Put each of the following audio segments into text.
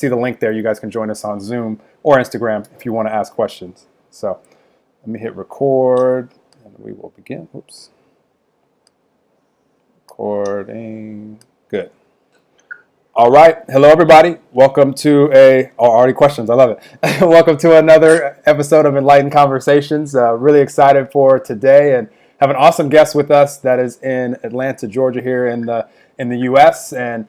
see the link there. You guys can join us on Zoom or Instagram if you want to ask questions. So let me hit record and we will begin. Oops. Recording. Good. All right. Hello, everybody. Welcome to already questions. I love it. Welcome to another episode of Enlightened Conversations. Really excited for today and have an awesome guest with us that is in Atlanta, Georgia, here in the U.S. And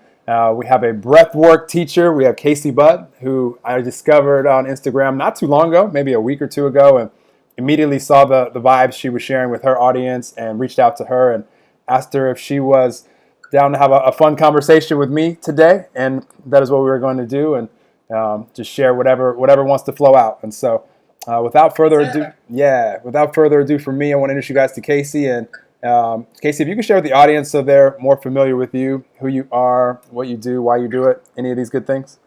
we have a breathwork teacher. We have Casey Budd, who I discovered on Instagram not too long ago, maybe a week or two ago, and immediately saw the vibes she was sharing with her audience and reached out to her and asked her if she was down to have a fun conversation with me today, and that is what we were going to do, and just share whatever wants to flow out. And so, without further ado, for me, I want to introduce you guys to Casey. And Casey, if you can share with the audience so they're more familiar with you, who you are, what you do, why you do it, any of these good things.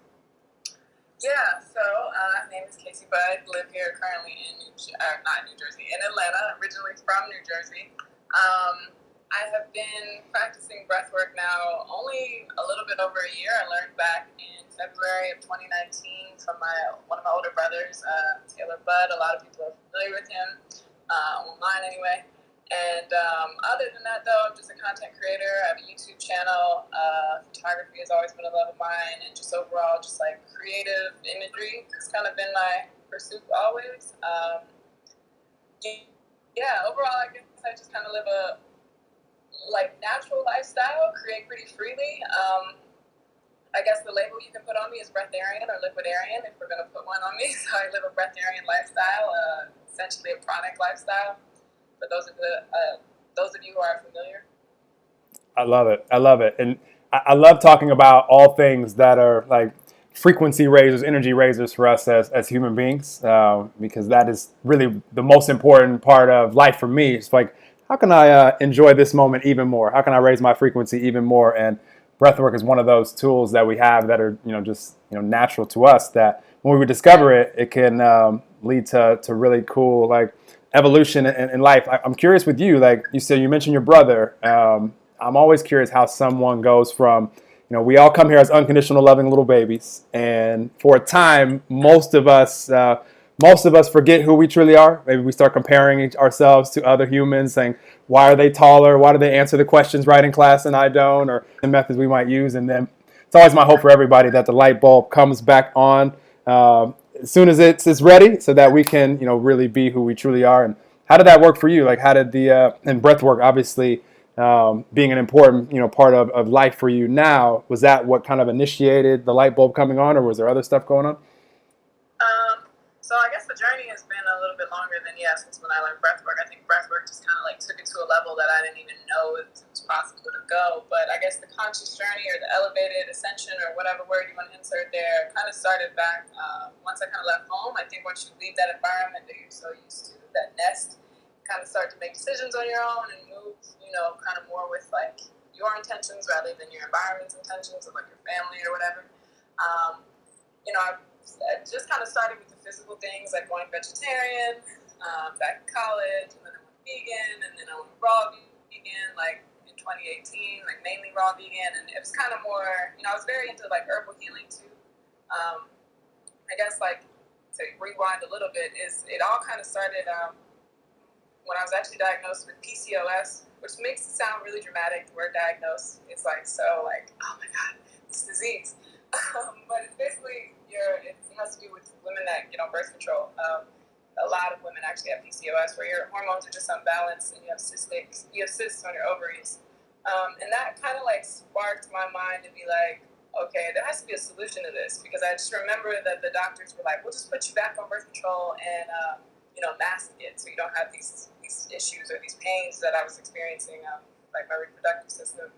Yeah. So, my name is Casey Budd. Live here currently in in Atlanta. Originally from New Jersey. I have been practicing breathwork now only a little bit over a year. I learned back in February of 2019 from one of my older brothers, Taylor Budd. A lot of people are familiar with him, online anyway. And other than that, though, I'm just a content creator. I have a YouTube channel. Photography has always been a love of mine, and just overall, just like creative imagery has kind of been my pursuit always. Overall, I guess I just kind of live a natural lifestyle, create pretty freely. I guess the label you can put on me is breatharian or liquidarian if we're going to put one on me. So I live a breatharian lifestyle, essentially a pranic lifestyle. For those of you who are familiar. I love it. And I love talking about all things that are like frequency raisers, energy raisers for us as human beings, because that is really the most important part of life for me. It's like, how can I enjoy this moment even more? How can I raise my frequency even more? And breathwork is one of those tools that we have that are, just natural to us, that when we discover it, it can lead to really cool, like, evolution in life. I'm curious with you, like you said, you mentioned your brother. I'm always curious how someone goes from, we all come here as unconditional loving little babies. And for a time, most of us forget who we truly are. Maybe we start comparing ourselves to other humans, saying, why are they taller? Why do they answer the questions right in class and I don't? Or the methods we might use. And then it's always my hope for everybody that the light bulb comes back on as soon as it's ready, so that we can, really be who we truly are. And how did that work for you? Like, how did and breathwork, obviously, being an important, part of life for you now, was that what kind of initiated the light bulb coming on, or was there other stuff going on? So I guess the journey has been a little bit longer than, since when I learned breathwork. I think breathwork just kind of took it to a level that I didn't even know it was possible to go. But I guess the conscious journey or the elevated ascension or whatever word you want to insert there kind of started back once I kind of left home. I think once you leave that environment that you're so used to, that nest, you kind of start to make decisions on your own and move, kind of more with your intentions rather than your environment's intentions or your family or whatever. I just kind of started with the physical things, like going vegetarian back in college, and then I went vegan, and then I went raw vegan, in 2018, mainly raw vegan, and it was kind of more, I was very into herbal healing too. I guess to rewind a little bit, it all kind of started when I was actually diagnosed with PCOS, which makes it sound really dramatic. The word diagnosed, it's oh my God, this disease. But it's basically it has to do with women that get on birth control. A lot of women actually have PCOS, where your hormones are just unbalanced and you have cysts on your ovaries. And that kind of sparked my mind to be okay, there has to be a solution to this, because I just remember that the doctors were we'll just put you back on birth control and mask it so you don't have these issues or these pains that I was experiencing, my reproductive system.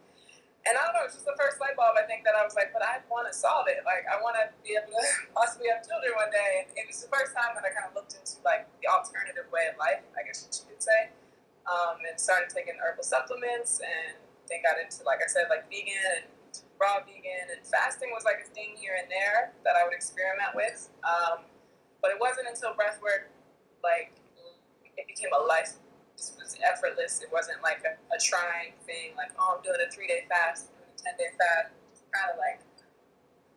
And I don't know, it's just the first light bulb, I think, that I was but I want to solve it. I want to be able to possibly have children one day. And it was the first time that I kind of looked into, the alternative way of life, I guess you could say. And started taking herbal supplements, and then got into, like I said, vegan and raw vegan. And fasting was a thing here and there that I would experiment with. But it wasn't until breathwork, it became a life. It was effortless. It wasn't a trying thing, I'm doing a 3-day fast, I'm doing a 10-day fast. It's kind of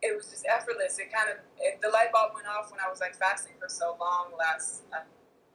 it was just effortless. The light bulb went off when I was like fasting for so long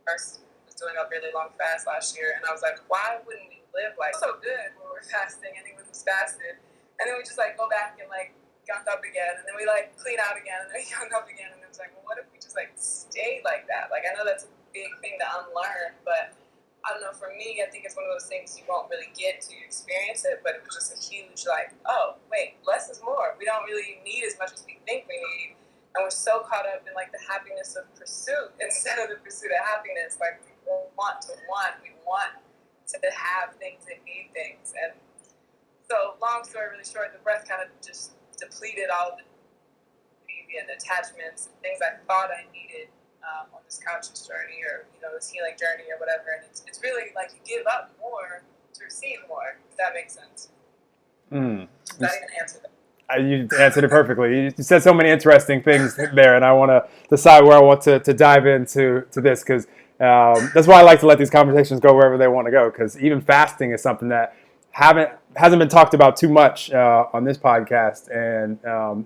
first was doing a really long fast last year, and I was like, why wouldn't we live like so good when we're fasting? Anyone who's fasted, and then we just like go back and like gunk up again, and then we like clean out again, and then we gunk up again, and it was like, well, what if we just like stayed like that? Like, I know that's a big thing to unlearn, but I don't know, for me, I think it's one of those things you won't really get to experience it, but it was just a huge like, oh wait, less is more. We don't really need as much as we think we need, and we're so caught up in like the happiness of pursuit instead of the pursuit of happiness. Like, we want we want to have things and need things. And so, long story really short, the breath kind of just depleted all of the and attachments and things I thought I needed on this conscious journey, or this healing journey or whatever. And it's really like you give up more to receive more, if that makes sense. Does that even answer that? You answered it perfectly. You said so many interesting things there, and I want to decide where I want to dive into this, because that's why I like to let these conversations go wherever they want to go, because even fasting is something that hasn't been talked about too much on this podcast, and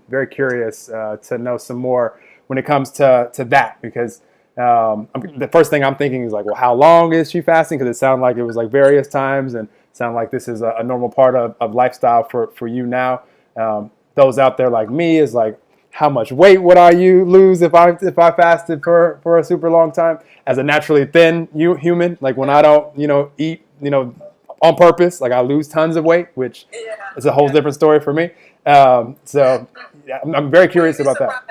very curious to know some more when it comes to that, because the first thing I'm thinking is like, well, how long is she fasting? Because it sounded like it was like various times, and it sounded like this is a normal part of lifestyle for you now. Those out there like me is like, how much weight would I lose if I fasted for a super long time? As a naturally thin human, like when I don't eat on purpose, like I lose tons of weight, which is a whole different story for me. So yeah, I'm very curious about that.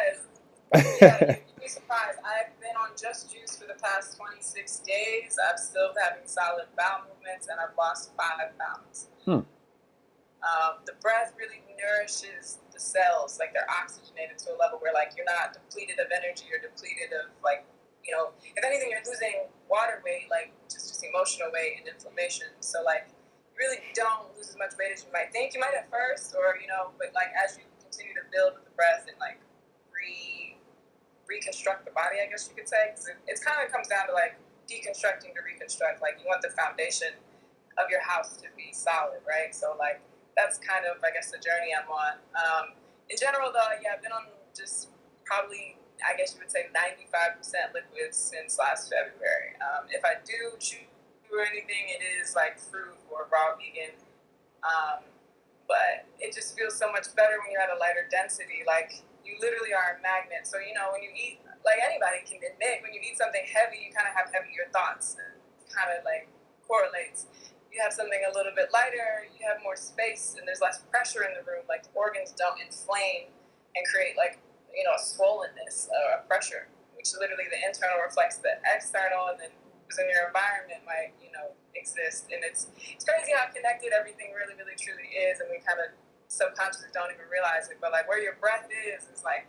You'd be surprised. I've been on just juice for the past 26 days. I'm still having solid bowel movements, and I've lost 5 pounds. The breath really nourishes the cells, like they're oxygenated to a level where like you're not depleted of energy or depleted of like, if anything, you're losing water weight, like just emotional weight and inflammation. So like you really don't lose as much weight as you might think. You might at first, or but like as you continue to build with the breath and like reconstruct the body, I guess you could say, because it kind of comes down to like deconstructing to reconstruct. Like, you want the foundation of your house to be solid, right? So like that's kind of, I guess, the journey I'm on. In general, though, yeah, I've been on just probably, I guess you would say, 95% liquids since last February. If I do chew or anything, it is like fruit or raw vegan. But it just feels so much better when you're at a lighter density. Like, you literally are a magnet. So, when you eat, like anybody can admit, when you eat something heavy, you kind of have heavier thoughts. And kind of like correlates. You have something a little bit lighter, you have more space, and there's less pressure in the room. Like, the organs don't inflame and create like, a swollenness or a pressure, which literally the internal reflects the external, and then what's in your environment might, exist. And it's crazy how connected everything really, really truly is, and we kind of subconsciously don't even realize it. But like, where your breath is like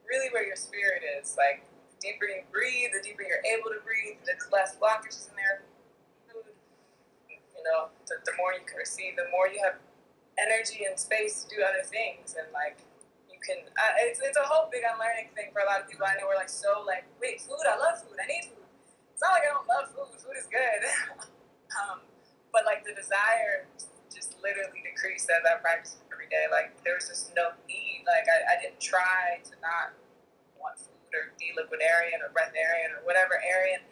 really where your spirit is. Like, the deeper you breathe, the deeper you're able to breathe, the less blockages in there. The more you can receive, the more you have energy and space to do other things. And like, you can, it's a whole big unlearning thing for a lot of people. I know we're like, so like, wait, food, I love food, I need food. It's not like I don't love food is good. But like, the desire just literally decreased as I practiced every day. Like, there was just no need. Like, I didn't try to not want food or be liquidarian or breatharian or whatever Arian.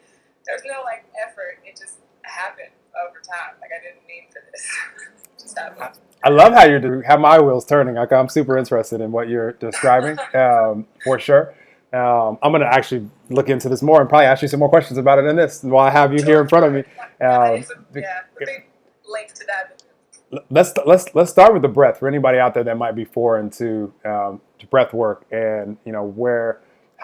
There's no like effort. It just happened over time. Like, I didn't mean for this. It just happened. I love how you have my wheels turning. Like, I'm super interested in what you're describing, for sure. I'm going to actually look into this more and probably ask you some more questions about it in this while I have you here in front of me. It's a big link to that. Let's start with the breath for anybody out there that might be foreign to breath work, and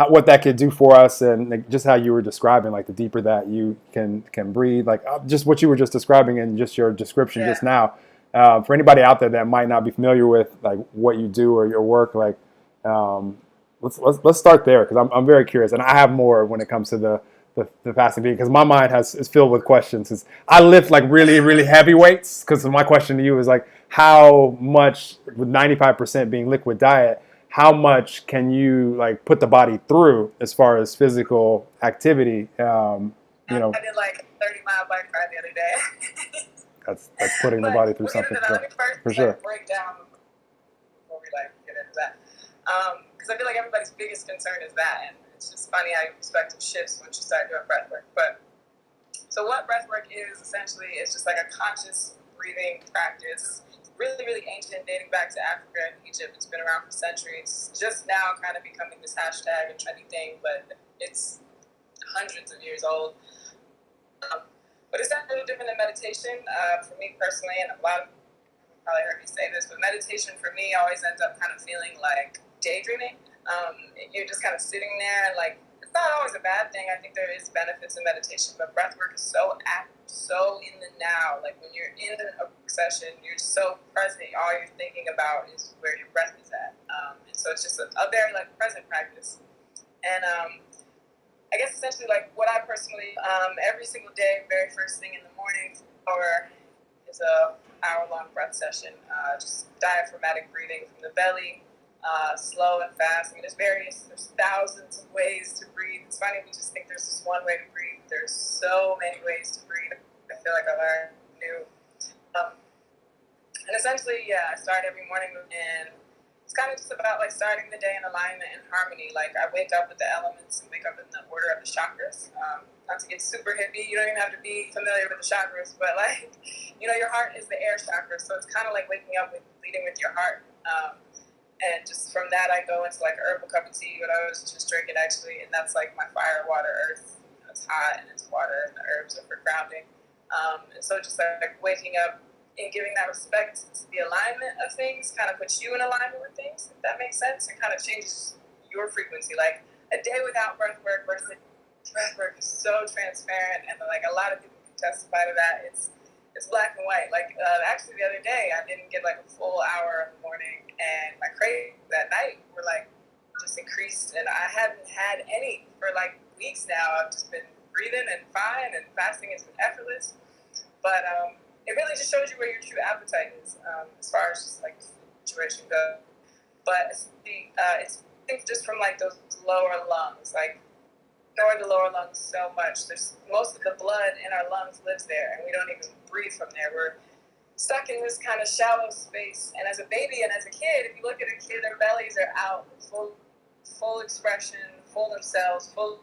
what that could do for us, and like, just how you were describing, like the deeper that you can breathe, like just what you were just describing and just your description just now. For anybody out there that might not be familiar with like what you do or your work, like let's start there, because I'm very curious, and I have more when it comes to the fasting being, because my mind is filled with questions. I lift like really, really heavy weights, because my question to you is like, how much, with 95% being liquid diet, how much can you like put the body through as far as physical activity? I did like a 30-mile bike ride the other day. That's putting the body through something, let me first for sure. break down before we like get into that. Because I feel like everybody's biggest concern is that, and it's just funny how your perspective shifts once you start doing breath work. But so what breath work is essentially is just like a conscious breathing practice, really, really ancient, dating back to Africa and Egypt. It's been around for centuries. Just now kind of becoming this hashtag and trendy thing, but it's hundreds of years old. But it's not really different than meditation for me personally, and a lot of people probably heard me say this, but meditation for me always ends up kind of feeling like daydreaming. You're just kind of sitting there, and like, it's not always a bad thing. I think there is benefits in meditation, but breath work is so active, so in the now. Like when you're in a session, you're so present. All you're thinking about is where your breath is at. And so it's just a very like present practice. And I guess essentially like what I personally, every single day, very first thing in the morning, or is a hour-long breath session, just diaphragmatic breathing from the belly, slow and fast. I mean, there's thousands of ways to breathe. It's funny, we just think there's just one way to breathe. There's so many ways to breathe. I feel like I learned new. And essentially, yeah, I start every morning, and it's kind of just about like starting the day in alignment and harmony. Like I wake up with the elements and wake up in the order of the chakras. Not to get super hippie, you don't even have to be familiar with the chakras, but like, you know, your heart is the air chakra, so it's kind of like waking up with leading with your heart. And just from that, I go into like a herbal cup of tea, what I was just drinking actually, and that's like my fire, water, earth. You know, it's hot and it's water, and the herbs are for grounding. And so just like waking up and giving that respect to the alignment of things kind of puts you in alignment with things, if that makes sense, and kind of changes your frequency. Like a day without breath work versus breath work is so transparent, and like a lot of people can testify to that. It's black and white. Like actually the other day, I didn't get like a full hour in the morning, and my cravings that night were like just increased, and I hadn't had any for like weeks now. I've just been breathing and fine, and fasting has been effortless. But it really just shows you where your true appetite is, as far as just like the situation goes. But it's just from like those lower lungs, like ignore the lower lungs so much. There's most of the blood in our lungs lives there, and we don't even breathe from there. We're stuck in this kind of shallow space. And as a baby and as a kid, if you look at a kid, their bellies are out, full expression, full themselves, full.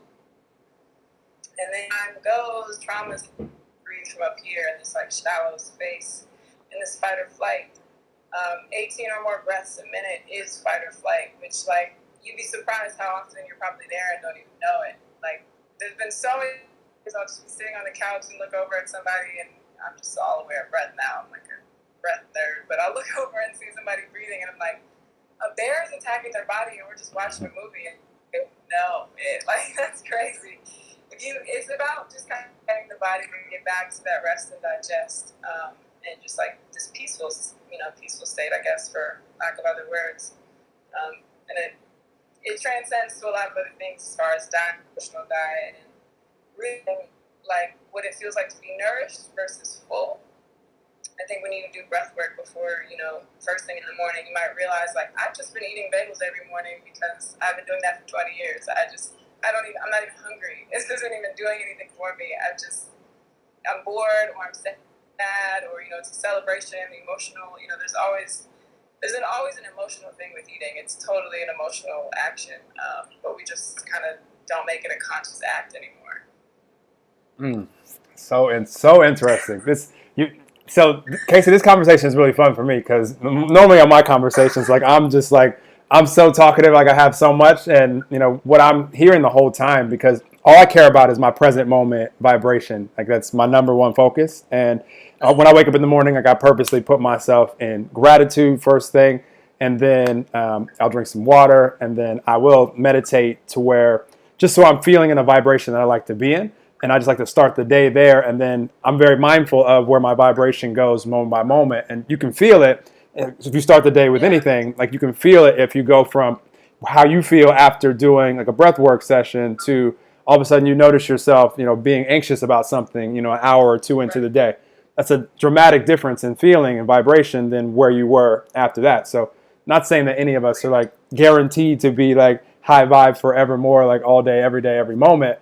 And then time goes, traumas breathe from up here in this like shallow space, in this fight or flight. 18 or more breaths a minute is fight or flight, which like you'd be surprised how often you're probably there and don't even know it. Like there's been so many times I'll just be sitting on the couch and look over at somebody, and I'm just all aware of breath now. I'm like a breath nerd, but I'll look over and see somebody breathing, and I'm like, a bear is attacking their body, and we're just watching a movie, and no, like that's crazy. It's about just kind of getting the body to get back to that rest and digest, and just like this peaceful state, I guess, for lack of other words. And it transcends to a lot of other things as far as diet, emotional diet, and really like what it feels like to be nourished versus full. I think when you do breath work before, first thing in the morning, you might realize like I've just been eating bagels every morning because I've been doing that for 20 years. I'm not even hungry. This isn't even doing anything for me. I'm bored, or I'm sad, or it's a celebration, emotional. There's always an emotional thing with eating. It's totally an emotional action, but we just kind of don't make it a conscious act anymore. So interesting. Casey, this conversation is really fun for me because normally on my conversations, like I'm so talkative, like I have so much, and what I'm hearing the whole time, because all I care about is my present moment vibration. Like that's my number one focus. And when I wake up in the morning, like I purposely put myself in gratitude first thing, and then I'll drink some water, and then I will meditate to where just so I'm feeling in a vibration that I like to be in. And I just like to start the day there, and then I'm very mindful of where my vibration goes moment by moment, and you can feel it. If you start the day with anything, like you can feel it if you go from how you feel after doing like a breath work session to all of a sudden you notice yourself, being anxious about something, an hour or two into the day. That's a dramatic difference in feeling and vibration than where you were after that. So not saying that any of us are like guaranteed to be like high vibe forevermore, like all day, every moment.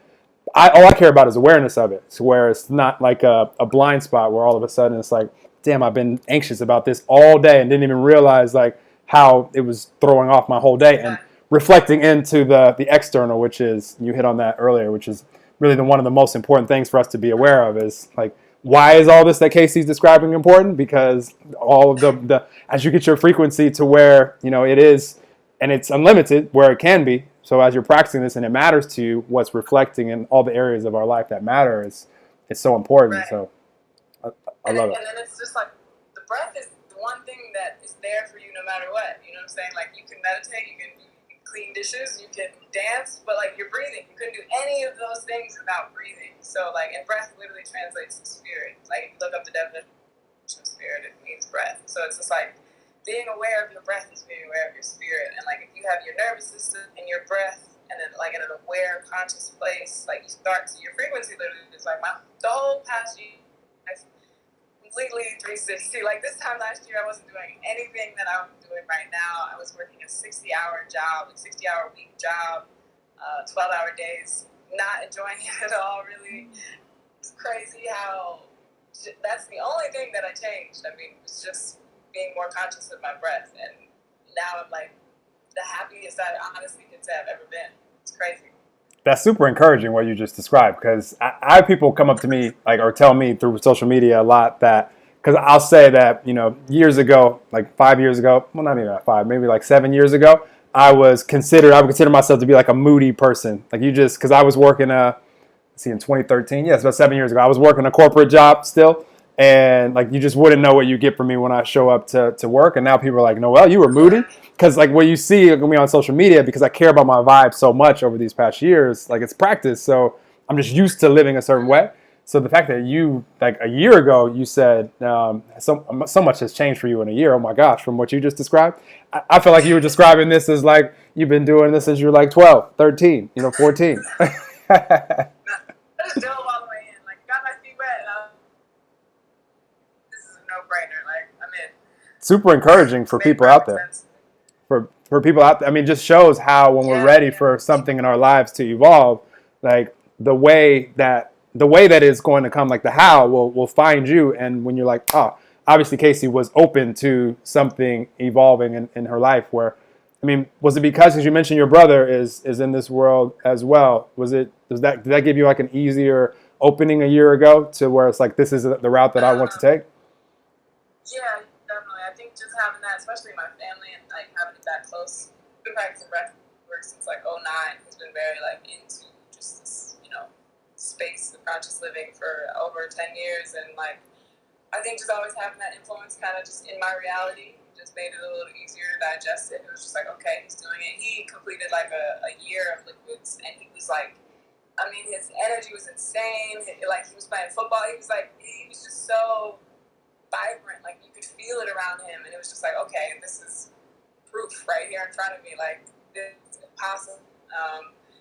All I care about is awareness of it, to where it's not like a blind spot where all of a sudden it's like, damn, I've been anxious about this all day and didn't even realize like how it was throwing off my whole day, and Exactly. reflecting into the external, which is, you hit on that earlier, which is really one of the most important things for us to be aware of, is like, why is all this that Casey's describing important? Because all of the as you get your frequency to where, it is, and it's unlimited where it can be. So as you're practicing this and it matters to you, what's reflecting in all the areas of our life that matter is so important. Right. So I, I love it. And then it's just like the breath is the one thing that is there for you no matter what. You know what I'm saying? Like you can meditate, you can clean dishes, you can dance, but like you're breathing. You couldn't do any of those things without breathing. So like, and breath literally translates to spirit. Like look up the definition of spirit, it means breath. So it's just like being aware of your breath is being aware of your spirit. And like if you have your nervous system and your breath and then like in an aware, conscious place, like you start to your frequency literally is like the whole past year completely 360. Like this time last year, I wasn't doing anything that I'm doing right now. I was working a 60-hour job, a 60-hour week job, 12-hour days, not enjoying it at all, really. It's crazy how that's the only thing that I changed. I mean, it's just being more conscious of my breath. And now I'm like the happiest I honestly could say I've ever been. It's crazy. That's super encouraging what you just described, because I have people come up to me like, or tell me through social media a lot that, because I'll say that, years ago, like 5 years ago, well, not even that 5, maybe like 7 years ago, I would consider myself to be like a moody person. Like because I was working in 2013, yes, about 7 years ago, I was working a corporate job still. And like, you just wouldn't know what you get from me when I show up to work. And now people are like, Noel, you were moody. Because like what you see me on social media, because I care about my vibe so much over these past years, like it's practice. So I'm just used to living a certain way. So the fact that you, like a year ago, you said so much has changed for you in a year. Oh my gosh, from what you just described. I feel like you were describing this as like, you've been doing this since you're like 12, 13, 14. Just dove all the way in. Like, got my feet wet, and this is a no-brainer. Like, I'm in. Super encouraging for people out there. For people out there, I mean, just shows how when we're ready for something in our lives to evolve, like the way that is going to come, like the how will find you. And when you're like, obviously Casey was open to something evolving in her life. Where, I mean, was it because, as you mentioned, your brother is in this world as well? Did that give you like an easier opening a year ago to where it's like, this is the route that I want to take? Yeah, definitely. I think just having that, especially my family, and like having it that close. I've been practicing breathwork since like '09. Has been very like into just this, space of conscious living for over 10 years, and like I think just always having that influence kind of just in my reality just made it a little easier to digest it. It was just like, okay, he's doing it. He completed like a year of liquids, and he was like, I mean, his energy was insane. Like he was playing football. He was just so vibrant. Like you could feel it around him, and it was just like, okay, this is proof right here in front of me. Like this is impossible.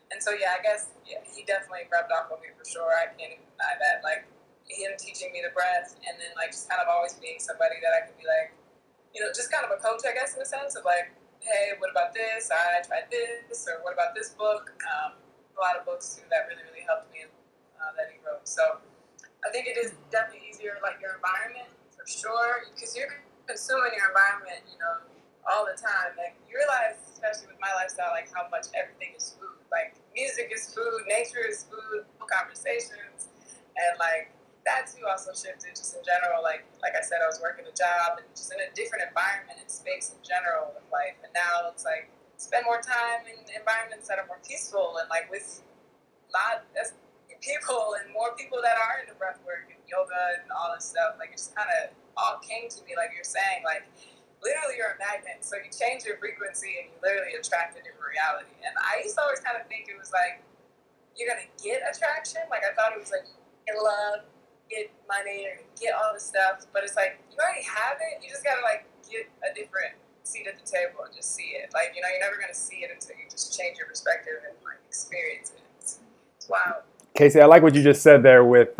And so yeah, I guess he definitely rubbed off on me for sure. I can't even deny that. Like him teaching me the breath, and then like just kind of always being somebody that I could be like, just kind of a coach, I guess, in a sense of like, hey, what about this? I tried this, or what about this book? A lot of books too that really, really helped me that he wrote. So I think it is definitely easier, like your environment for sure, because you're consuming your environment, all the time. Like you realize, especially with my lifestyle, like how much everything is food. Like music is food, nature is food, conversations, and like that too also shifted just in general. Like I said, I was working a job and just in a different environment and space in general with life, and now it's like spend more time in environments that are more peaceful and like with less people and more people that are into breath work and yoga and all this stuff. Like it just kind of all came to me, like you're saying, like literally you're a magnet, so you change your frequency and you literally attract a different reality. And I used to always kind of think it was like you're gonna get attraction. Like I thought it was like get love, get money, or get all this stuff, but it's like you already have it. You just gotta like get a different seat at the table and just see it. Like you're never gonna see it until you just change your perspective and like experience it. It's wild. Casey, I like what you just said there with,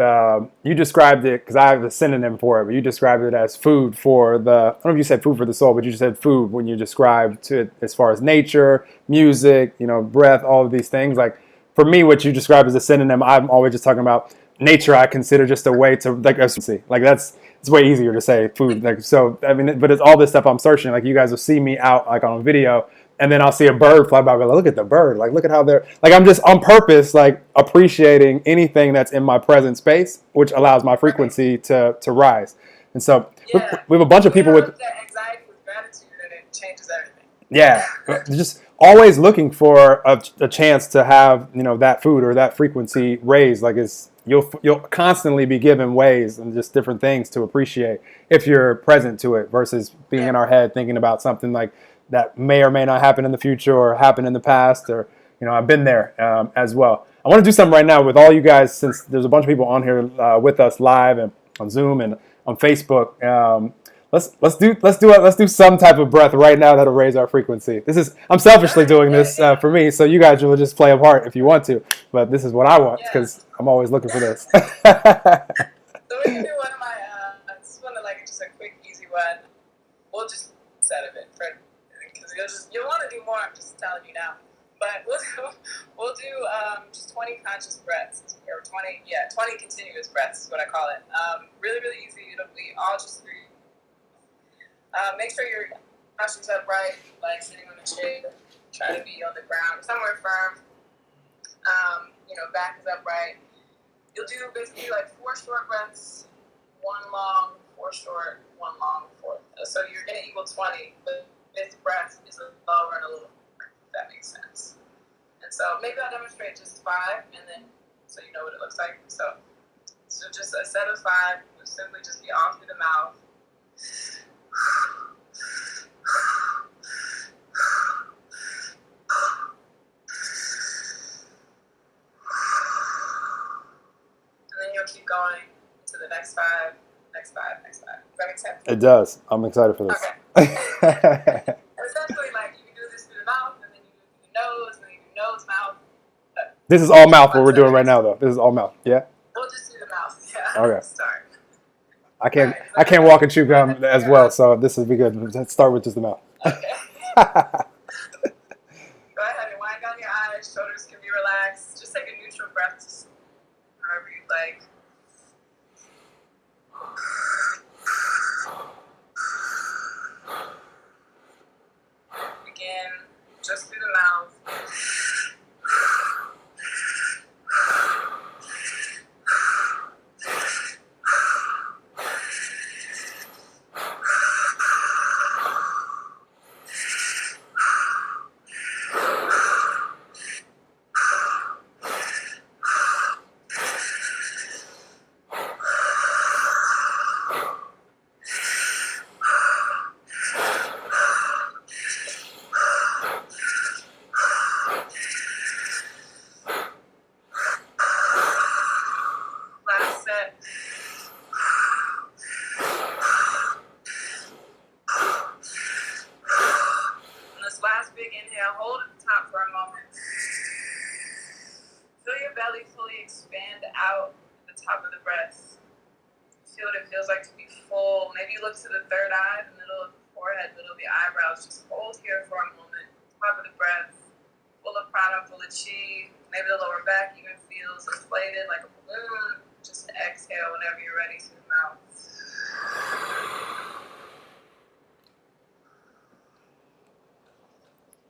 you described it, because I have a synonym for it, but you described it as food for I don't know if you said food for the soul, but you just said food when you described it as far as nature, music, breath, all of these things. Like for me, what you described as a synonym, I'm always just talking about nature I consider just a way to like like that's it's way easier to say food. Like so, I mean, but it's all this stuff I'm searching. Like you guys will see me out like on a video, and then I'll see a bird fly by. But look at the bird. Like look at how they're like I'm just on purpose like appreciating anything that's in my present space, which allows my frequency to rise. And so Yeah. we have a bunch of people with that anxiety with gratitude, and it changes everything. yeah, just always looking for a chance to have that food or that frequency raised. Like it's you'll constantly be given ways and just different things to appreciate if you're present to it versus being in our head thinking about something like that may or may not happen in the future or happen in the past or I've been there as well. I want to do something right now with all you guys since there's a bunch of people on here with us live and on Zoom and on Facebook. Let's do some type of breath right now that'll raise our frequency. I'm selfishly doing this for me, so you guys will just play a part if you want to, but this is what I want because I'm always looking for this. So we can do one of my. This is one of like just a quick, easy one. We'll just set of it because you'll want to do more. I'm just telling you now. But we'll do just 20 conscious breaths or 20 continuous breaths is what I call it. Really really easy. It'll be all just three. Make sure your posture's upright, like sitting on a chair. Try to be on the ground, somewhere firm. Back is upright. You'll do basically like 4 short breaths, 1 long, 4 short, 1 long, 4. So you're going to equal 20, but this breath is a lower and a little more, if that makes sense. And so maybe I'll demonstrate just 5, and then so you know what it looks like. So just a set of 5 will simply just be off through the mouth. And then you'll keep going to the next 5, next 5, next 5. Does that make sense? It does. I'm excited for this. Okay. And essentially, like you can do this through the mouth, and then you do it through the nose, and then you do nose, mouth. This is all mouth what we're doing right now, though. This is all mouth. Yeah. We'll just do the mouth. Yeah. Okay. Sorry. I can't walk and chew gum as well, so this would be good. Let's start with just the mouth. Okay. Go ahead and wind down your eyes. Shoulders can be relaxed. Just take a neutral breath, however you'd like. Begin just through the mouth. Maybe the lower back even feels inflated like a balloon. Just exhale whenever you're ready through the mouth.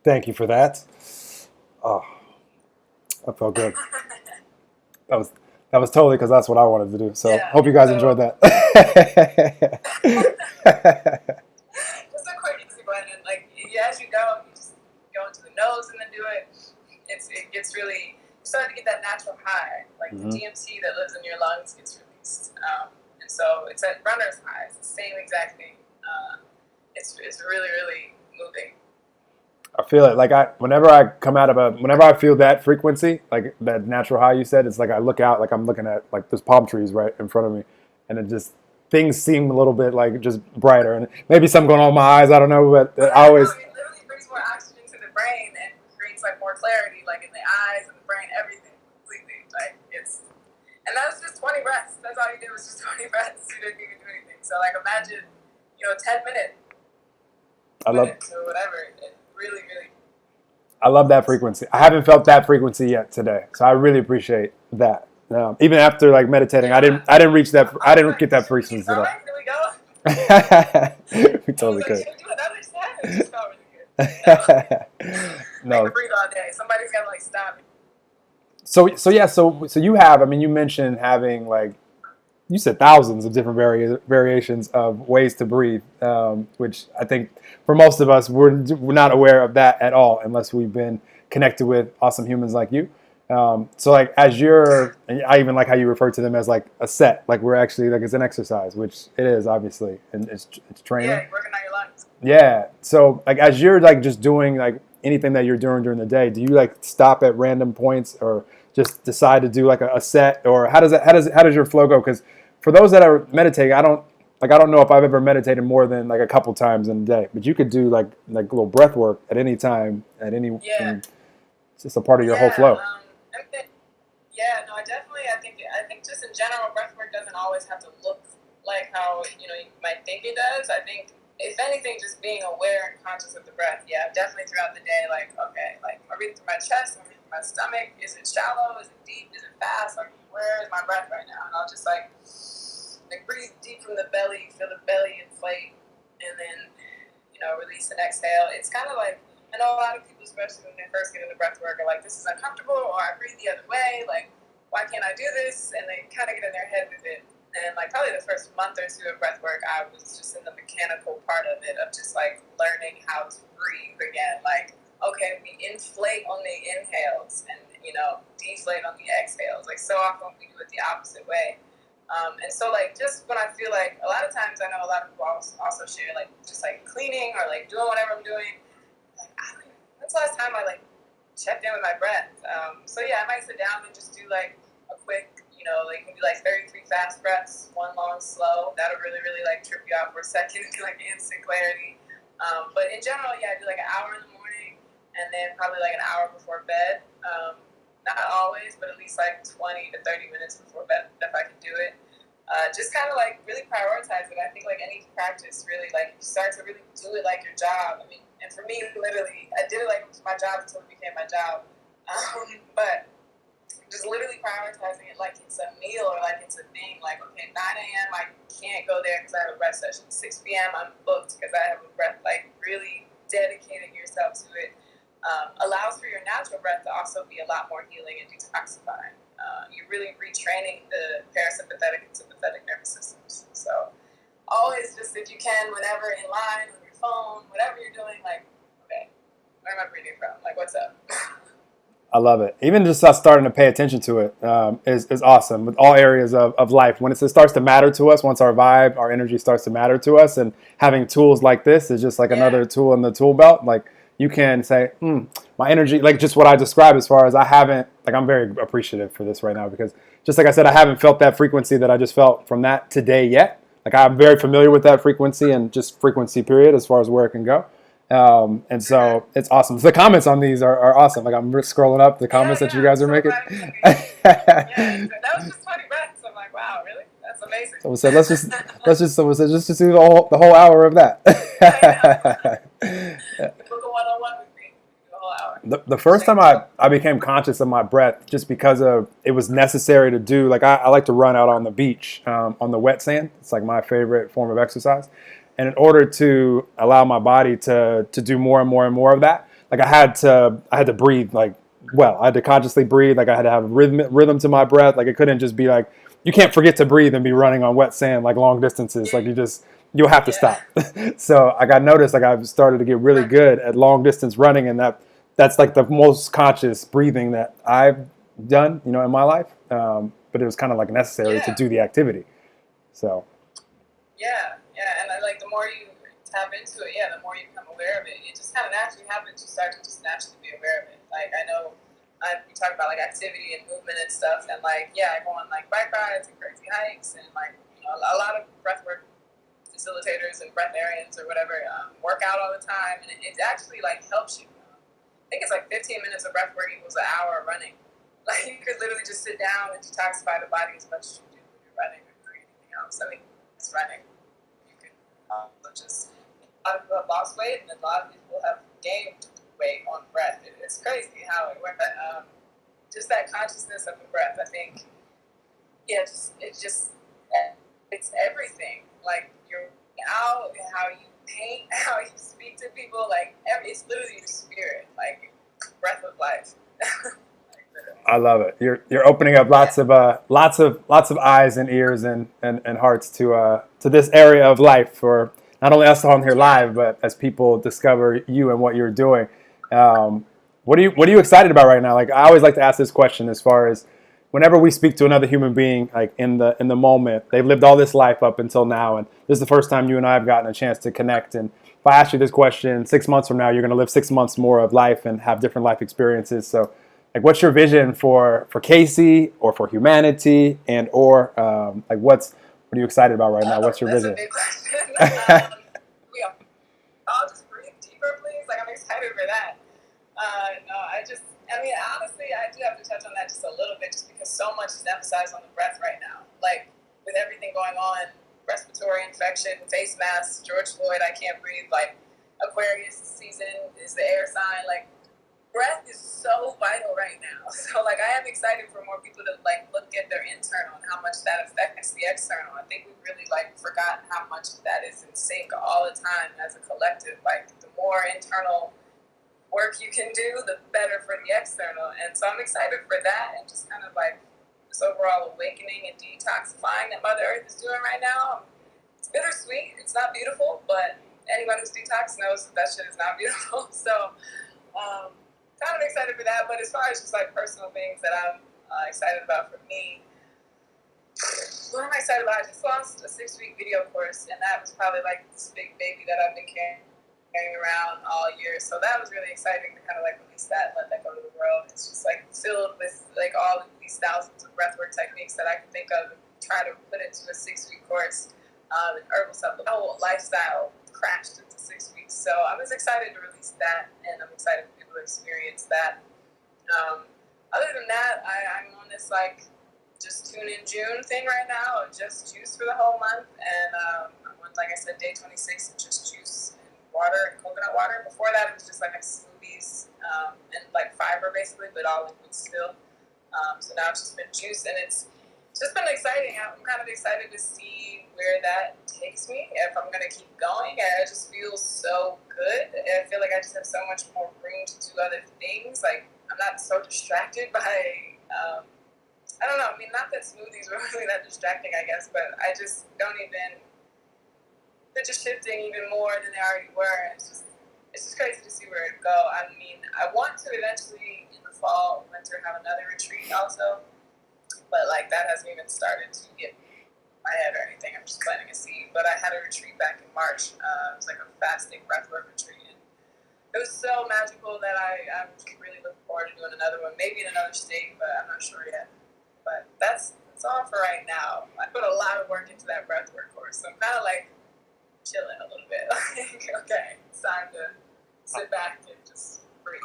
Thank you for that. Oh, that felt good. That was totally because that's what I wanted to do. So hope you guys enjoyed that. Just a quick easy one, and like as you go, you just go into the nose and then do it. It gets really, you start to get that natural high, like the DMT that lives in your lungs gets released, and so it's at runner's high. It's the same exact thing. It's really really moving. I feel it. Like whenever I feel that frequency, like that natural high you said, it's like I look out, like I'm looking at like there's palm trees right in front of me, and it just things seem a little bit like just brighter, and maybe something going on in my eyes. I don't know, but I always. It literally brings more oxygen to the brain and creates like more clarity, like in the eyes and the brain, everything completely. Like and that was just 20 breaths. That's all you did was just 20 breaths. You didn't even do anything. So like imagine, 10 minutes. I love or whatever. Really, really. I love that frequency. I haven't felt that frequency yet today, so I really appreciate that. Even after like meditating, Yeah. I didn't reach that. I I was didn't get like, that should we keep frequency at all. going? Here we go. We I was totally like, could. should we do another set? It just felt really good. No. I No. could breathe all day. Somebody's got to like stop me. So yeah. So you have. I mean, you mentioned having like you said thousands of different variations of ways to breathe, which I think for most of us we're not aware of that at all unless we've been connected with awesome humans like you. So like as you're, and I even like how you refer to them as like a set, like we're actually like it's an exercise, which it is obviously, and it's training. Yeah, you're working on your lungs. Yeah. So like as you're like just doing like anything that you're doing during the day, do you like stop at random points or just decide to do like a set, or how does your flow go? Because for those that are meditating, I don't know if I've ever meditated more than like a couple times in a day, but you could do like a little breath work at any time, Yeah. and it's just a part of your whole Yeah. flow. I think, yeah, no, I think just in general, breathwork doesn't always have to look like how, you might think it does. I think, if anything, just being aware and conscious of the breath. Yeah, definitely throughout the day, like, okay, like, am I breathing through my chest? Am I breathing through my stomach? Is it shallow? Is it deep? Is it fast? Like, where is my breath right now? And I'll just, like breathe deep from the belly, feel the belly inflate, and then, release and exhale. It's kind of like, I know a lot of people, especially when they first get into breath work, are like, this is uncomfortable, or I breathe the other way, like, why can't I do this? And they kind of get in their head with it. And like probably the first month or two of breath work, I was just in the mechanical part of it, of just like learning how to breathe again. Like, okay, we inflate on the inhales and, deflate on the exhales. Like, so often we do it the opposite way. And so, like, just when I feel like, a lot of times I know a lot of people also share, like, just like cleaning or like doing whatever I'm doing. Like, I don't even, when's the last time I like checked in with my breath? So yeah, I might sit down and just do like a quick, like, you can do like 33 fast breaths, one long slow. That'll really, really like trip you out for a second, like instant clarity. But in general, yeah, I do like an hour in the morning and then probably like an hour before bed. Not always, but at least like 20 to 30 minutes before bed if I can do it. Just kind of like really prioritize it. I think like any practice, really, like you start to really do it like your job. I mean, and for me, literally, I did it like it was my job until it became my job. But just literally prioritizing it like it's a meal or like it's a thing. Like, okay, 9 a.m. I can't go there because I have a breath session. 6 p.m. I'm booked because I have a breath. Like, really dedicating yourself to it allows for your natural breath to also be a lot more healing and detoxifying. You're really retraining the parasympathetic and sympathetic nervous systems. So always just, if you can, whenever in line, on your phone, whatever you're doing, like, okay, where am I breathing from? Like, what's up? I love it. Even just us starting to pay attention to it is awesome with all areas of life. When it starts to matter to us, once our vibe, our energy starts to matter to us, and having tools like this is just like another tool in the tool belt. Like you can say, my energy, like just what I described as far as I haven't, like I'm very appreciative for this right now because just like I said, I haven't felt that frequency that I just felt from that today yet. Like I'm very familiar with that frequency and just frequency period as far as where it can go. And so it's awesome. So the comments on these are awesome. Like I'm scrolling up the comments that you guys are making. Yeah, that was just 20 breaths. I'm like, wow, really? That's amazing. So we said someone said let's just do the whole hour of that. Book a one-on-one with me. The whole hour. The first time I became conscious of my breath just because of it was necessary to do, like I like to run out on the beach on the wet sand. It's like my favorite form of exercise. And in order to allow my body to do more and more and more of that, like I had to breathe like well. I had to consciously breathe. Like I had to have rhythm to my breath. Like it couldn't just be like you can't forget to breathe and be running on wet sand like long distances. Like you'll have to stop. So I got noticed like I've started to get really good at long distance running, and that's like the most conscious breathing that I've done, in my life. But it was kind of like necessary to do the activity. So. Yeah, and like the more you tap into it, the more you become aware of it. It just kind of naturally happens. You start to just naturally be aware of it. Like I know we talk about like activity and movement and stuff, and like I go on like bike rides and crazy hikes, and like a lot of breathwork facilitators and breatharians or whatever work out all the time, and it actually like helps you. I think it's like 15 minutes of breathwork equals an hour of running. Like you could literally just sit down and detoxify the body as much as you do when you're running or doing anything else. I mean, it's running. Just a lot of people have lost weight, and a lot of people have gained weight on breath. It's crazy how it works. Just that consciousness of the breath, I think, yeah, it's everything. Like you're out, how you paint, how you speak to people, like it's literally your spirit, like breath of life. I love it. You're opening up Yeah. lots of eyes and ears and hearts to this area of life for not only us on here Yeah. live, but as people discover you and what you're doing. What are you excited about right now? Like I always like to ask this question as far as whenever we speak to another human being, like in the moment, they've lived all this life up until now, and this is the first time you and I have gotten a chance to connect. And if I ask you this question 6 months from now, you're going to live 6 months more of life and have different life experiences. So like what's your vision for Casey or for humanity and or like what are you excited about right now? What's your That's a vision? big question. We all just breathe deeper, please. Like I'm excited for that. No, I mean, honestly, I do have to touch on that just a little bit, just because so much is emphasized on the breath right now. Like with everything going on, respiratory infection, face masks, George Floyd, I can't breathe. Like Aquarius season is the air sign. Like breath is so vital right now. So like I am excited for more people to like look at their internal and how much that affects the external. I think we really like forgot how much that is in sync all the time as a collective. Like the more internal work you can do, the better for the external. And so I'm excited for that, and just kind of like this overall awakening and detoxifying that Mother Earth is doing right now. It's bittersweet. It's not beautiful, but anyone who's detoxed knows that shit is not beautiful. So kind of excited for that. But as far as just like personal things that I'm excited about for me, what am I excited about? I just launched a 6-week video course, and that was probably like this big baby that I've been carrying around all year. So that was really exciting to kind of like release that and let that go to the world. It's just like filled with like all of these thousands of breathwork techniques that I can think of and try to put into a 6-week course. And herbal supplement, whole lifestyle crashed into 6 weeks. So I was excited to release that, and I'm excited for people to experience that. Other than that, I'm on this like just tune in June thing right now, of just juice for the whole month. And I'm on, like I said, day 26 of just juice and water and coconut water. Before that, it was just like smoothies and like fiber basically, but all liquid still. So now it's just been juice, and it's just been exciting. I'm kind of excited to see where that takes me, if I'm going to keep going. It just feels so good. I feel like I just have so much more room to do other things. Like, I'm not so distracted by, I don't know. I mean, not that smoothies were really that distracting, I guess, but I just don't even, they're just shifting even more than they already were. It's just crazy to see where it go. I mean, I want to eventually, in the fall, winter, have another retreat also. But like that hasn't even started to get my head or anything. I'm just planting a seed. But I had a retreat back in March. It was like a fasting breathwork retreat. And it was so magical that I'm really looking forward to doing another one, maybe in another state, but I'm not sure yet. But that's all for right now. I put a lot of work into that breathwork course, so I'm kind of like chilling a little bit. Like, okay, it's time to sit back and just breathe.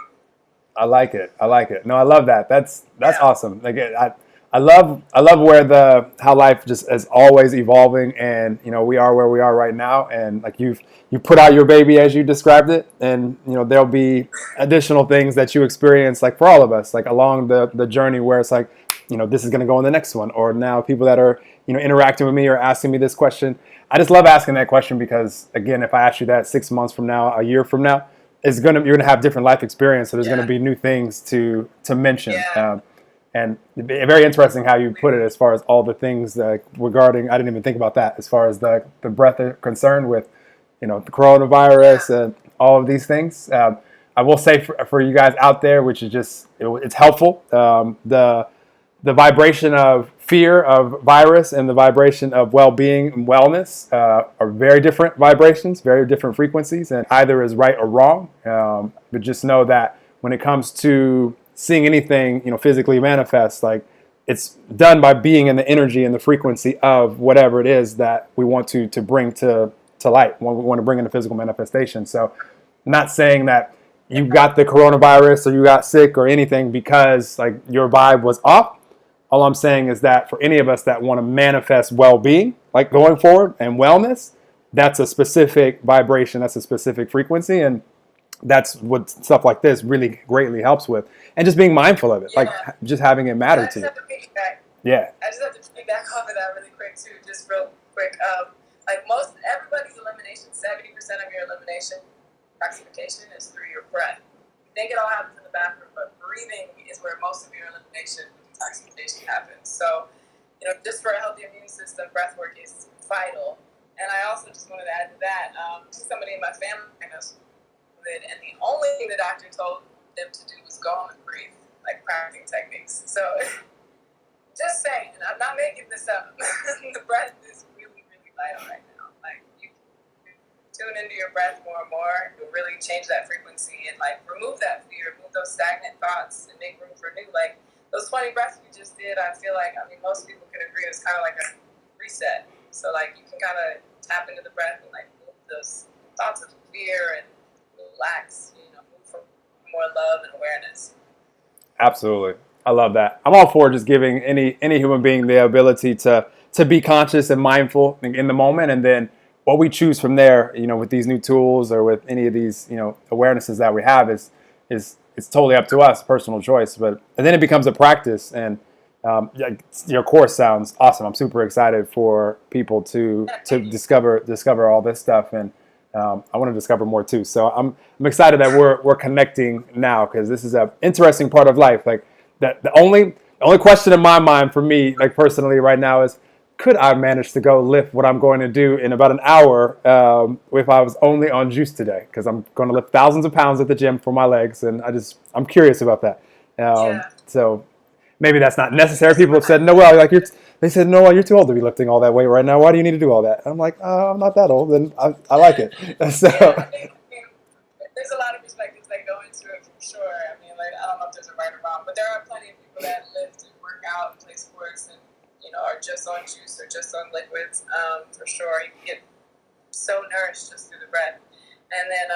I like it. I like it. No, I love that. That's Yeah. awesome. Like I love where how life just is always evolving, and we are where we are right now, and like you put out your baby as you described it, and there'll be additional things that you experience, like for all of us, like along the journey where it's like this is going to go in the next one, or now people that are interacting with me or asking me this question. I just love asking that question because again, if I ask you that 6 months from now, a year from now, you're gonna have different life experience, so there's gonna be new things to mention. Yeah. And very interesting how you put it as far as all the things regarding. I didn't even think about that as far as the breath are concerned with, the coronavirus and all of these things. I will say for you guys out there, which is just it's helpful. The vibration of fear of virus and the vibration of well-being and wellness are very different vibrations, very different frequencies, and either is right or wrong. But just know that when it comes to seeing anything, physically manifest, like it's done by being in the energy and the frequency of whatever it is that we want to bring to light, when we want to bring into physical manifestation. So I'm not saying that you got the coronavirus or you got sick or anything because like your vibe was off. All I'm saying is that for any of us that want to manifest well-being, like going forward, and wellness, that's a specific vibration, that's a specific frequency, and that's what stuff like this really greatly helps with. And just being mindful of it, like just having it matter to you. Yeah. I just have to piggyback off of that really quick too, just real quick. Like everybody's elimination, 70% of your elimination detoxification is through your breath. You think it all happens in the bathroom, but breathing is where most of your elimination detoxification happens. So, just for a healthy immune system, breath work is vital. And I also just wanted to add to that, somebody in my family diagnosed with it, and the only thing the doctor told them to do was go home and breathe, like practicing techniques. So just saying, and I'm not making this up. The breath is really, really vital right now. Like, you tune into your breath more and more, you'll really change that frequency and like remove that fear, remove those stagnant thoughts, and make room for new. Like those 20 breaths we just did, I feel like, most people can agree it's kind of like a reset. So like you can kind of tap into the breath and like move those thoughts of fear and relax, move for more love and awareness. Absolutely. I love that. I'm all for just giving any human being the ability to be conscious and mindful in the moment, and then what we choose from there, with these new tools or with any of these, awarenesses that we have is it's totally up to us, personal choice. But and then it becomes a practice, and your course sounds awesome. I'm super excited for people to discover all this stuff, and I want to discover more too. So I'm excited that we're connecting now, because this is an interesting part of life. Like that, the only question in my mind for me, like personally right now, is could I manage to go lift what I'm going to do in about an hour if I was only on juice today? Because I'm going to lift thousands of pounds at the gym for my legs, and I'm curious about that. So maybe that's not necessary. People have said, Noel, they said, Noel, you're too old to be lifting all that weight right now. Why do you need to do all that? And I'm like, I'm not that old, and I like it. So I think there's a lot of perspectives that go into it for sure. I don't know if there's a right or wrong, but there are plenty of people that lift and work out and play sports and are just on juice or just on liquids. For sure, you can get so nourished just through the breath. And then,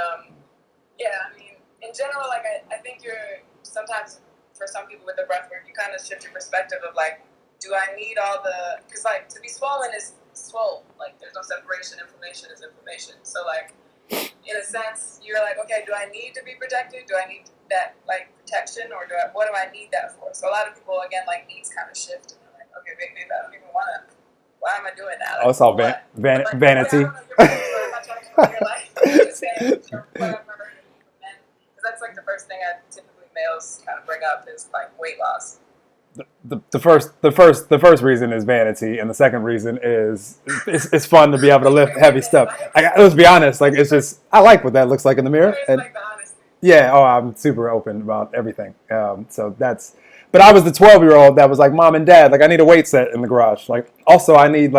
in general, like I think you're sometimes, for some people with the breath work, you kind of shift your perspective of like, do I need all the, because like to be swollen is swole, like there's no separation, inflammation is inflammation. So like, in a sense, you're like, okay, do I need to be protected? Do I need that like protection, or what do I need that for? So a lot of people, again, like needs kind of shift, and they're like, okay, maybe I don't even want to. Why am I doing that? Like, it's all vanity. I'm not trying to control your life. I'm just saying, whatever. Because that's like the first thing typically males kind of bring up is like weight loss. The first reason is vanity, and the second reason is it's fun to be able to lift heavy stuff. Let's be honest, like it's just I like what that looks like in the mirror. And, like the honesty. yeah, I'm super open about everything. So that's. But I was the 12-year-old that was like, Mom and Dad, like I need a weight set in the garage. Like also I need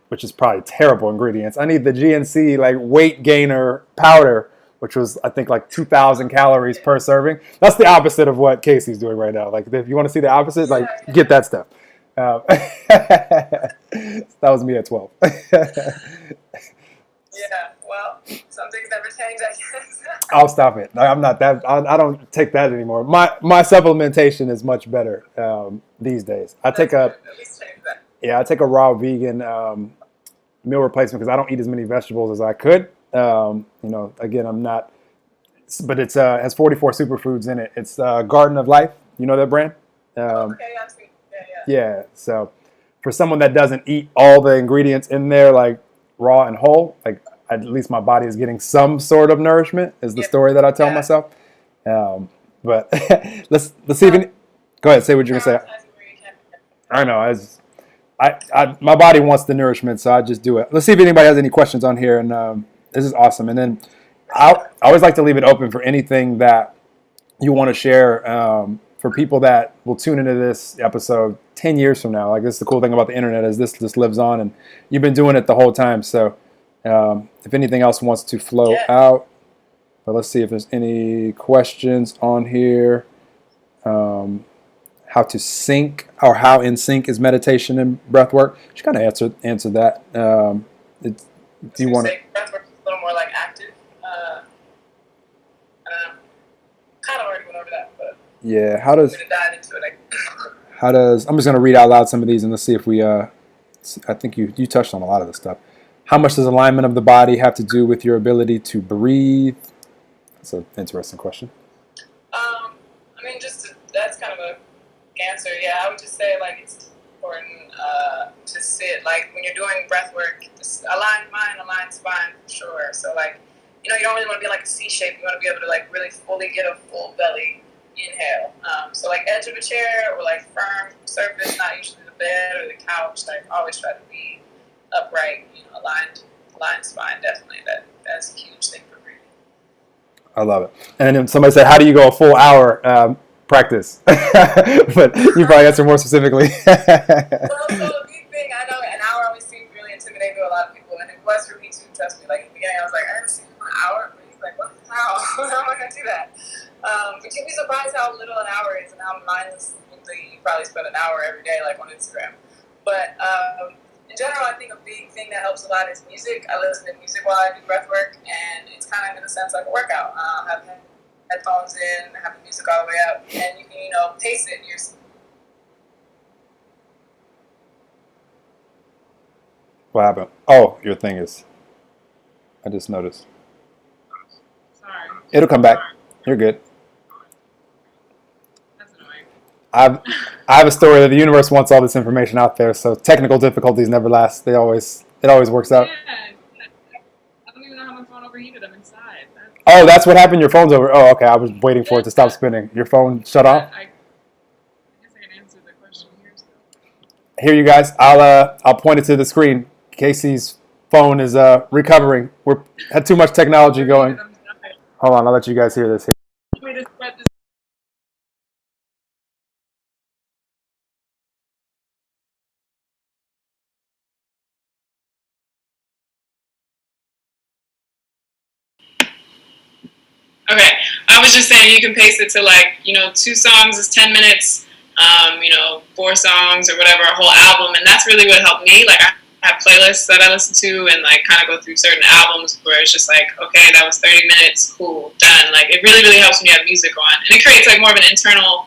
which is probably terrible ingredients. I need the GNC like weight gainer powder, which was I think like 2,000 calories per serving. That's the opposite of what Casey's doing right now. Like if you want to see the opposite, like get that stuff. That was me at 12. Yeah, well, some things never change, I guess. I'll stop it. I'm not that. I don't take that anymore. My supplementation is much better these days. I take At least change that. I take a raw vegan meal replacement because I don't eat as many vegetables as I could. Again, I'm not, but it's has 44 superfoods in it. It's Garden of Life. You know that brand? Okay, I've seen. Yeah. So for someone that doesn't eat all the ingredients in there, like raw and whole, like at least my body is getting some sort of nourishment. Is the story that I tell myself. But let's see if any, go ahead. Say what you're gonna say. I know. My body wants the nourishment, so I just do it. Let's see if anybody has any questions on here, and this is awesome. And then I always like to leave it open for anything that you want to share for people that will tune into this episode 10 years from now. Like this is the cool thing about the internet is this just lives on, and you've been doing it the whole time. So if anything else wants to flow out, but let's see if there's any questions on here. How to sync, or how in sync is meditation and breath work? She kind of answered that. Do you want to? Breath work is a little more like active. I don't know. Kind of already went over that, but yeah. How does? I'm gonna dive into it. How does? I'm just gonna read out loud some of these and let's see if we. I think you touched on a lot of this stuff. How much does alignment of the body have to do with your ability to breathe? That's an interesting question. That's kind of a answer. Yeah, I would just say like it's important to sit. Like when you're doing breath work, just align mind, align spine for sure. So like, you don't really want to be like a C shape. You want to be able to like really fully get a full belly inhale. So like edge of a chair or like firm surface, not usually the bed or the couch. Like always try to be upright, aligned spine. Definitely, that's a huge thing for breathing. I love it. And then somebody said, "How do you go a full hour practice?" But you probably answer more specifically. So the big thing, I know an hour always seems really intimidating to a lot of people, and it was for me too. Trust me. Like in the beginning, I was like, I haven't seen an hour. But he's like, what? How? How am I gonna do that? But you'd be surprised how little an hour is and how mindless you probably spend an hour every day, like on Instagram. But in general, I think a big thing that helps a lot is music. I listen to music while I do breath work, and it's kind of in a sense like a workout. Have headphones in, have the music all the way up, and you can, pace it. What happened? Oh, your thing is. I just noticed. Sorry. It'll come back. You're good. That's annoying. I have a story that the universe wants all this information out there, so technical difficulties never last. It always works out. Yeah. I don't even know how my phone overheated. I'm inside. Oh, that's what happened. Your phone's over. Oh, okay. I was waiting for it to stop spinning. Your phone shut off. I guess I can answer the question here. So. Here, you guys. I'll point it to the screen. Casey's phone is recovering. We had too much technology going. Hold on. I'll let you guys hear this. Okay, I was just saying you can pace it to 2 songs is 10 minutes, 4 songs or whatever, a whole album, and that's really what helped me. Like I have playlists that I listen to and like kind of go through certain albums where it's just like, okay, that was 30 minutes, cool, done. Like it really, really helps when you have music on, and it creates like more of an internal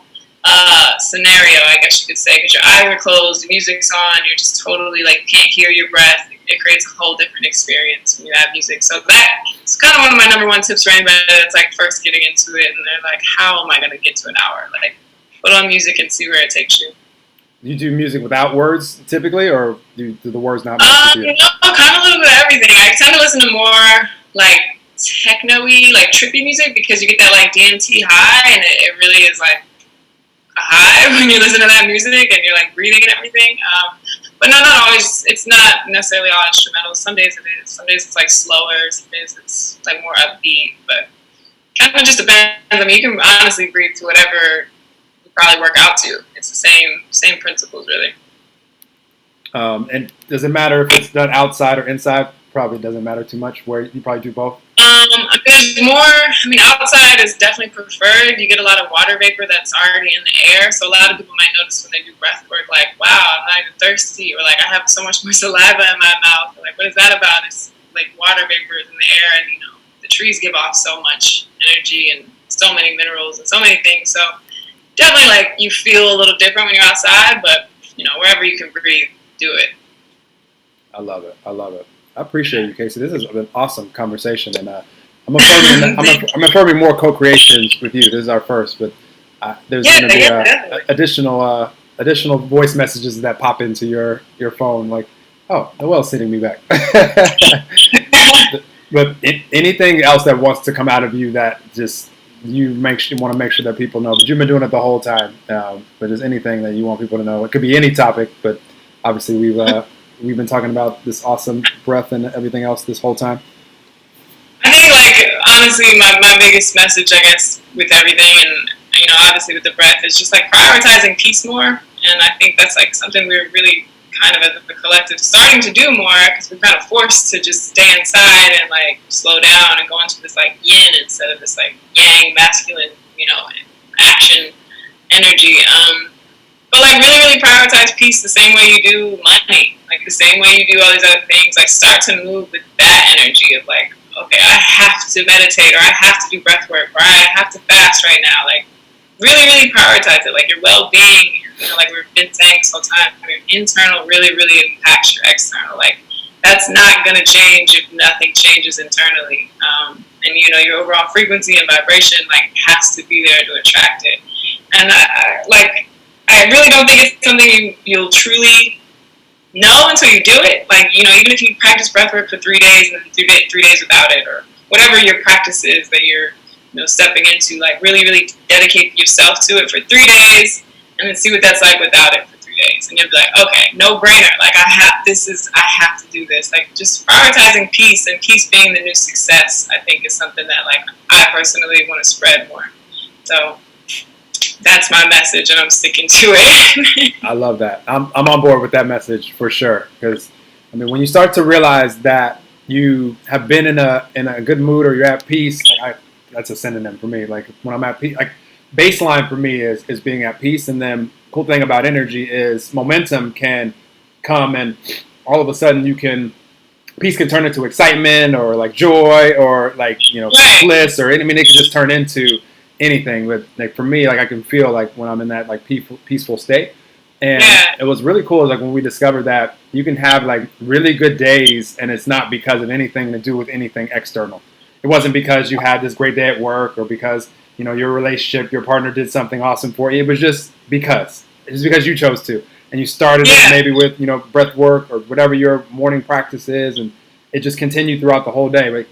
scenario, I guess you could say, because your eyes are closed, the music's on, you're just totally like can't hear your breath. It creates a whole different experience when you have music. So that's kind of one of my number one tips for anybody that's like first getting into it and they're like, how am I going to get to an hour? Like, put on music and see where it takes you. You do music without words typically, or do the words not matter to you? Kind of a little bit of everything. I tend to listen to more like techno-y, like trippy music because you get that like DMT high, and it really is like a high when you listen to that music and you're like breathing and everything. But no, not always. It's not necessarily all instrumental. Some days it is. Some days it's like slower. Some days it's like more upbeat. But kind of just depends. I mean, you can honestly breathe to whatever you probably work out to. It's the same principles, really. And does it matter if it's done outside or inside? Probably doesn't matter too much. Where you probably do both. There's more. I mean, outside is definitely preferred. You get a lot of water vapor that's already in the air, so a lot of people might notice when they do breath work, like, wow, I'm not even thirsty, or like I have so much more saliva in my mouth. Or, like, what is that about? It's like water vapor is in the air, and the trees give off so much energy and so many minerals and so many things. So definitely, like, you feel a little different when you're outside, but wherever you can breathe, do it. I love it. I appreciate you, Casey. This has been an awesome conversation, and I'm affirming more co-creations with you. This is our first, but there's going to be additional voice messages that pop into your phone, like, oh, Noelle's sending me back. But anything else that wants to come out of you that just you want to make sure that people know, but you've been doing it the whole time. But just anything that you want people to know. It could be any topic, but obviously we've been talking about this awesome breath and everything else this whole time. I think, like, honestly, my biggest message, I guess, with everything and, obviously with the breath is just, like, prioritizing peace more. And I think that's, like, something we're really kind of as a collective starting to do more because we're kind of forced to just stay inside and, like, slow down and go into this, like, yin instead of this, like, yang, masculine, action energy. But, like, really, really prioritize peace the same way you do money. Like, the same way you do all these other things. Like, start to move with that energy of, like, okay, I have to meditate, or I have to do breath work, or I have to fast right now. Like, really, really prioritize it. Like, your well-being, like we've been saying this whole time, your internal really, really impacts your external. Like, that's not going to change if nothing changes internally. And, your overall frequency and vibration, like, has to be there to attract it. And, I really don't think it's something you'll truly know until you do it. Like, you know, even if you practice breathwork for 3 days and then 3 days without it, or whatever your practice is that you're, you know, stepping into, like really, really dedicate yourself to it for 3 days and then see what that's like without it for 3 days. And you'll be like, okay, no brainer. Like I have to do this. Like just prioritizing peace, and peace being the new success, I think is something that like I personally want to spread more. So that's my message, and I'm sticking to it. I love that. I'm on board with that message for sure. Because I mean, when you start to realize that you have been in a good mood or you're at peace, like that's a synonym for me. Like when I'm at peace, like baseline for me is being at peace. And then cool thing about energy is momentum can come, and all of a sudden peace can turn into excitement or like joy or like, you know, Right. bliss, or I mean it can just turn into anything. But like for me, like I can feel like when I'm in that like peaceful state. And Yeah. it was really cool, like when we discovered that you can have like really good days, and it's not because of anything to do with anything external. It wasn't because you had this great day at work, or because, you know, your relationship, your partner did something awesome for you. It was just because. It's because you chose to, and you started it Yeah. maybe with, you know, breath work or whatever your morning practice is, and it just continued throughout the whole day. Like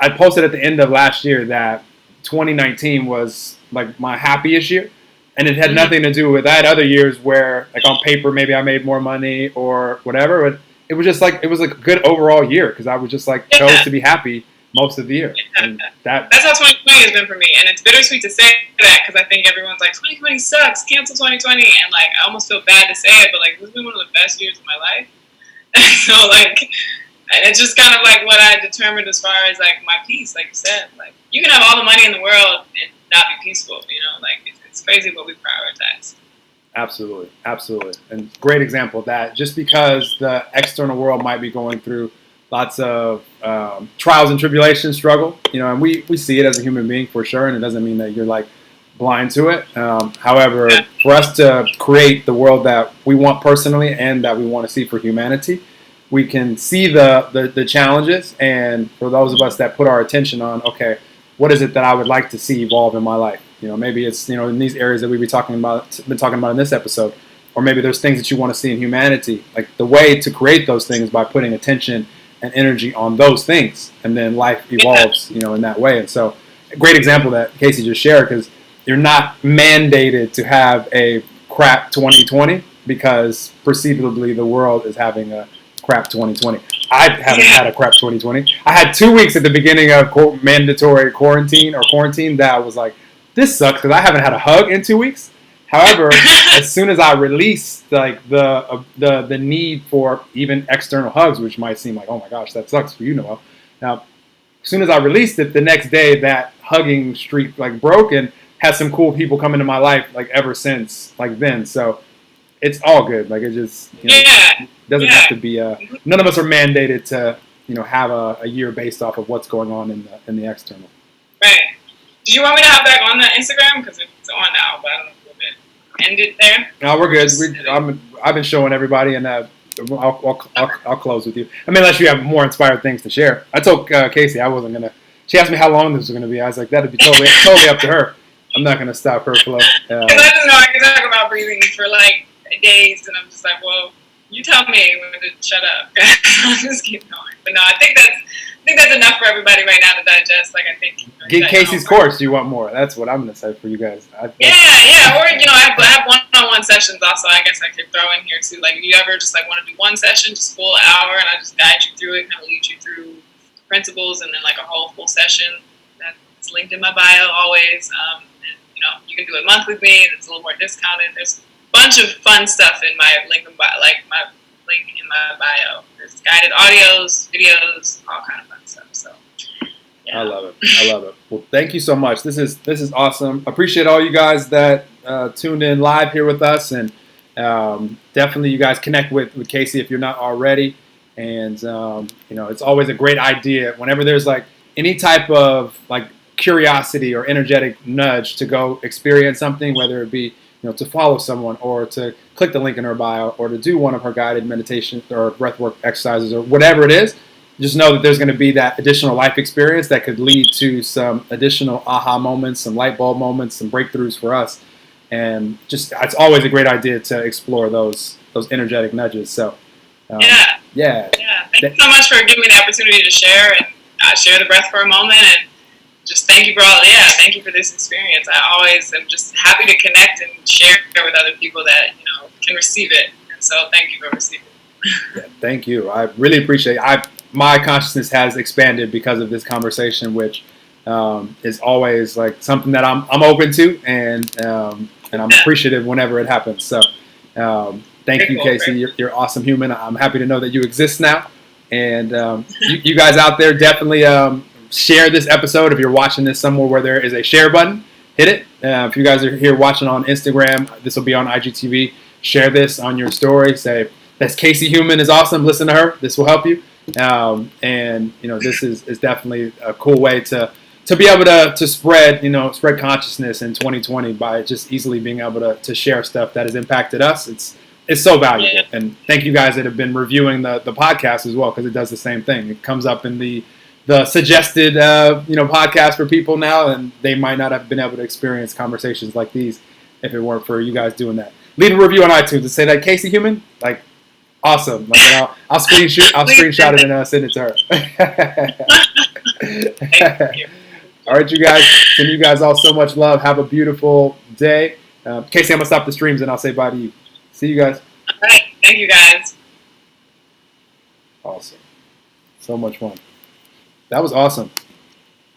I posted at the end of last year that 2019 was like my happiest year, and it had nothing to do with, I had other years where like on paper maybe I made more money or whatever, but it was just like it was like a good overall year because I was just like chose to be happy most of the year. And That's how 2020 has been for me, and it's bittersweet to say that because I think everyone's like 2020 sucks, cancel 2020, and like I almost feel bad to say it, but like this has been one of the best years of my life. So like, and it's just kind of like what I determined as far as like my peace, like you said, like you can have all the money in the world and not be peaceful, you know, like it's crazy what we prioritize. Absolutely, absolutely, and great example of that. Just because the external world might be going through lots of trials and tribulations, struggle, you know, and we see it as a human being for sure, and it doesn't mean that you're like blind to it. However, for us to create the world that we want personally and that we want to see for humanity, we can see the challenges, and for those of us that put our attention on, okay, what is it that I would like to see evolve in my life? You know, maybe it's, you know, in these areas that we've been talking about in this episode, or maybe there's things that you want to see in humanity. Like the way to create those things by putting attention and energy on those things, and then life evolves, you know, in that way. And so, a great example that Casey just shared, because you're not mandated to have a crap 2020 because perceivably the world is having a crap 2020. I haven't had a crap 2020. I had 2 weeks at the beginning of mandatory quarantine that I was like, this sucks because I haven't had a hug in 2 weeks. However, as soon as I released like the need for even external hugs, which might seem like, oh my gosh, that sucks for you, Noel. Now, as soon as I released it, the next day that hugging streak like broke, and had some cool people come into my life like ever since like then. So it's all good. Like it just, you know, doesn't have to be none of us are mandated to, you know, have a year based off of what's going on in the external. Right. Do you want me to hop back on the Instagram? Because it's on now, but I don't know if we'll end it there. No, we're good. I've been showing everybody, and I'll close with you. I mean, unless you have more inspired things to share. I told Casey I wasn't gonna. She asked me how long this was gonna be. I was like, that'd be totally up to her. I'm not gonna stop her flow. Because I just know I can talk about breathing for like days, and I'm just like, well, you tell me when to shut up. I'll just keep going. But no, I think that's enough for everybody right now to digest. Like I think. Get Casey's course. You want more? That's what I'm gonna say for you guys. Yeah. Or you know, I have one-on-one sessions also. I guess I could throw in here too. Like, if you ever just like want to do one session, just full hour, and I just guide you through it, kind of lead you through principles, and then like a whole full session. That's linked in my bio always. And you know, you can do a month with me, and it's a little more discounted. There's a bunch of fun stuff in my link in my link in my bio. There's guided audios, videos, all kind of fun stuff. So. Yeah. I love it. Well, thank you so much. This is awesome. Appreciate all you guys that tuned in live here with us, and definitely you guys connect with Casey if you're not already. And you know, it's always a great idea whenever there's like any type of like curiosity or energetic nudge to go experience something, whether it be, you know, to follow someone or to click the link in her bio or to do one of her guided meditation or breathwork exercises or whatever it is. Just know that there's going to be that additional life experience that could lead to some additional aha moments, some light bulb moments, some breakthroughs for us. and just it's always a great idea to explore those energetic nudges. So Yeah. yeah. Thank you so much for giving me the opportunity to share and share the breath for a moment, and just thank you for all. Yeah, thank you for this experience. I always am just happy to connect and share with other people that can receive it. And so thank you for receiving it. Yeah, thank you. I really appreciate it. My consciousness has expanded because of this conversation, which is always like something that I'm open to, and I'm appreciative whenever it happens. So thank you, Casey. You're an awesome human. I'm happy to know that you exist now, and you guys out there definitely share this episode. If you're watching this somewhere where there is a share button, hit it. If you guys are here watching on Instagram, this will be on IGTV. Share this on your story. Say, that's Casey Human is awesome. Listen to her. This will help you. And this is definitely a cool way to be able to spread consciousness in 2020 by just easily being able to share stuff that has impacted us. It's so valuable. Yeah. And thank you guys that have been reviewing the podcast as well, because it does the same thing. It comes up in the suggested podcast for people now, and they might not have been able to experience conversations like these if it weren't for you guys doing that. Leave a review on iTunes and say that Casey Human, like, awesome. Like, I'll screenshot it and send it to her. Thank you. All right, you guys. Send you guys all so much love. Have a beautiful day. Casey, I'm gonna stop the streams and I'll say bye to you. See you guys. All right. Thank you, guys. Awesome. So much fun. That was awesome.